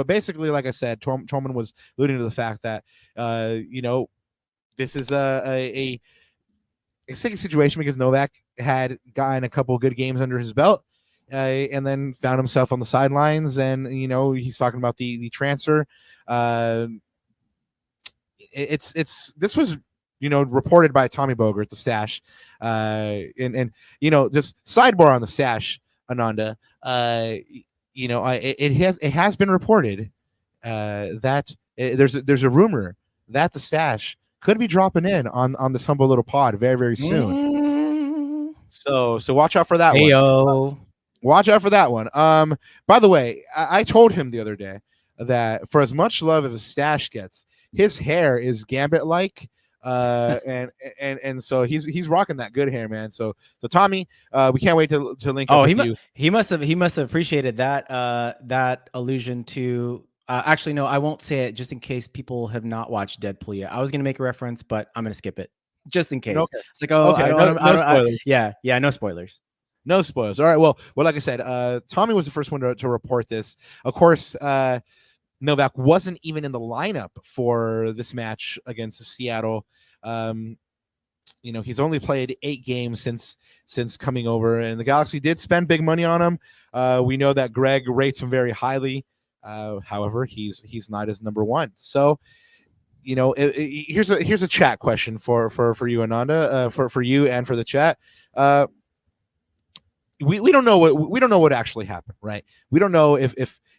But basically, like I said, Torman was alluding to the fact that this is a sticky situation because Novak had gotten a couple good games under his belt, and then found himself on the sidelines. And he's talking about the transfer. This was reported by Tommy Boger at the Stash, and just sidebar on the Stash, Ananda. It has been reported that there's a rumor that the Stash could be dropping in on this humble little pod very, very soon. So watch out for that one. Watch out for that one. By the way, I told him the other day that for as much love as Stash gets, his hair is Gambit like. And so he's rocking that good hair, man. So Tommy, we can't wait to link up with you. He must have appreciated that allusion to. Actually, no, I won't say it just in case people have not watched Deadpool yet. I was gonna make a reference, but I'm gonna skip it just in case. Okay. It's like, oh, okay, no spoilers. No spoilers. No spoilers. All right. Well, like I said, Tommy was the first one to report this. Of course, Novak wasn't even in the lineup for this match against Seattle. He's only played 8 games since coming over, and the Galaxy did spend big money on him. We know that Greg rates him very highly. However, he's not his number one. So, here's a chat question for you, Ananda, for you and for the chat. We don't know what actually happened, right? We don't know if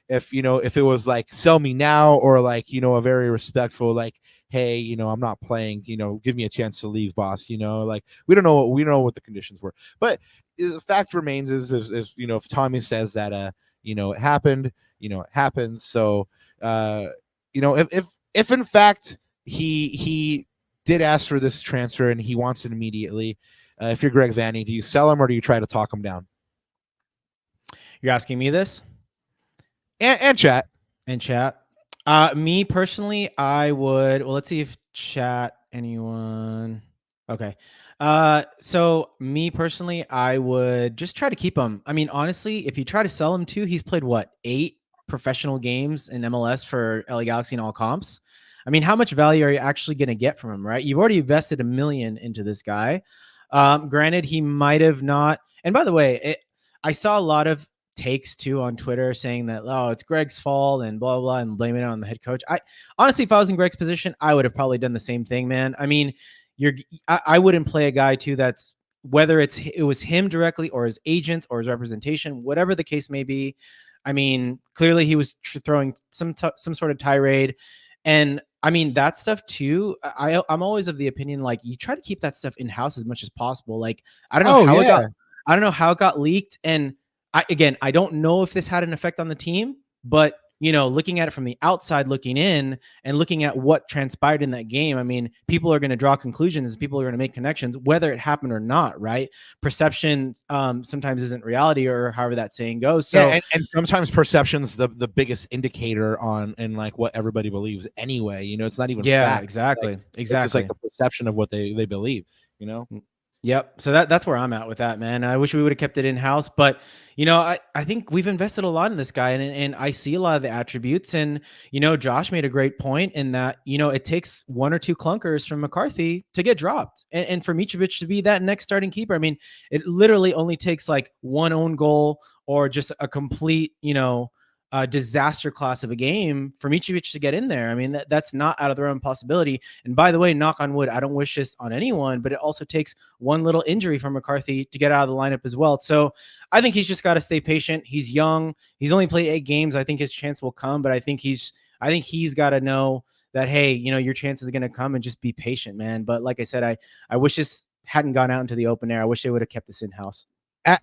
it was like sell me now or like a very respectful like, hey, I'm not playing, give me a chance to leave, boss. Like we don't know what the conditions were, but the fact remains is if Tommy says that it happened, it happens. So if in fact he did ask for this transfer and he wants it immediately, if you're Greg Vanney, do you sell him or do you try to talk him down? You're asking me this? And chat. Me personally, I would. Well, let's see if chat anyone. Okay. So me personally, I would just try to keep him. I mean, honestly, if you try to sell him too, he's played 8 professional games in MLS for LA Galaxy and all comps. I mean, how much value are you actually going to get from him, right? You've already invested $1 million into this guy. Granted, he might have not. And by the way, I saw a lot of takes too on Twitter saying that, oh, it's Greg's fault and blah, blah, and blaming it on the head coach. I honestly, if I was in Greg's position, I would have probably done the same thing, man. I mean, I wouldn't play a guy too that's whether it was him directly or his agents or his representation, whatever the case may be. I mean, clearly he was throwing some sort of tirade. And I mean, that stuff too, I'm always of the opinion, like you try to keep that stuff in house as much as possible. Like, I don't know how it got leaked. And I don't know if this had an effect on the team, but looking at it from the outside looking in and looking at what transpired in that game, I mean, people are going to draw conclusions, people are going to make connections, whether it happened or not, right? Perception sometimes isn't reality, or however that saying goes. So and sometimes perception's the biggest indicator on and like what everybody believes anyway. It's not even fact. Exactly. It's just like the perception of what they believe, Yep. So that's where I'm at with that, man. I wish we would have kept it in house, but I think we've invested a lot in this guy, and I see a lot of the attributes. And Josh made a great point in that it takes 1 or 2 clunkers from McCarthy to get dropped, and for Mitrovic to be that next starting keeper. I mean, it literally only takes like 1 own goal or just a complete disaster class of a game for Mitrovic to get in there. I mean, that's not out of the realm of possibility. And by the way, knock on wood, I don't wish this on anyone, but it also takes 1 little injury from McCarthy to get out of the lineup as well. So I think he's just got to stay patient. He's young. He's only played 8 games. I think his chance will come, but I think he's got to know that, hey, your chance is going to come, and just be patient, man. But like I said, I wish this hadn't gone out into the open air. I wish they would have kept this in house.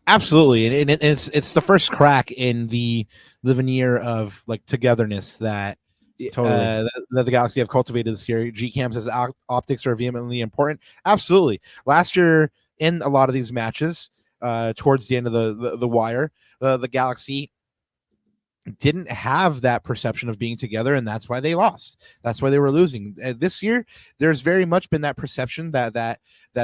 Absolutely, and it's the first crack in the veneer of like togetherness that that the Galaxy have cultivated this year. GCam says optics are vehemently important. Absolutely. Last year, in a lot of these matches, towards the end of the wire, the Galaxy didn't have that perception of being together, and that's why they lost. That's why they were losing. This year, there's very much been that perception that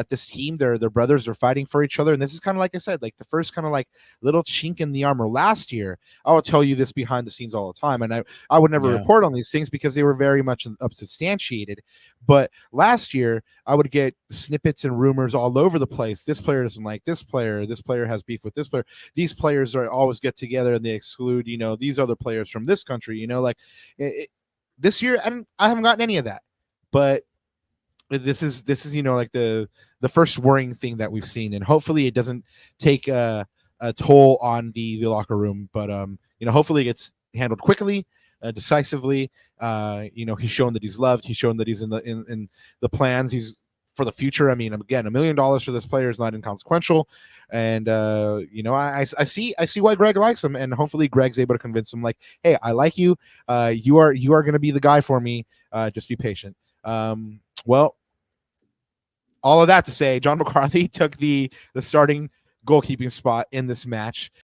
this team, their brothers, are fighting for each other, and this is kind of, like I said, like the first kind of like little chink in the armor. Last year, I will tell you this behind the scenes all the time, and I would never Yeah. report on these things because they were very much unsubstantiated. But last year, I would get snippets and rumors all over the place. This player doesn't like this player. This player has beef with this player. These players are always get together and they exclude, these other players from this country. Like this year, I haven't gotten any of that. But this is like the first worrying thing that we've seen, and hopefully it doesn't take a toll on the locker room. But hopefully it gets handled quickly, decisively. He's shown that he's loved. He's shown that he's in the plans. He's for the future. I mean, again, $1 million for this player is not inconsequential, and I see why Greg likes him, and hopefully Greg's able to convince him, like, hey, I like you. You are going to be the guy for me. Just be patient. Well, all of that to say, John McCarthy took the starting goalkeeping spot in this match.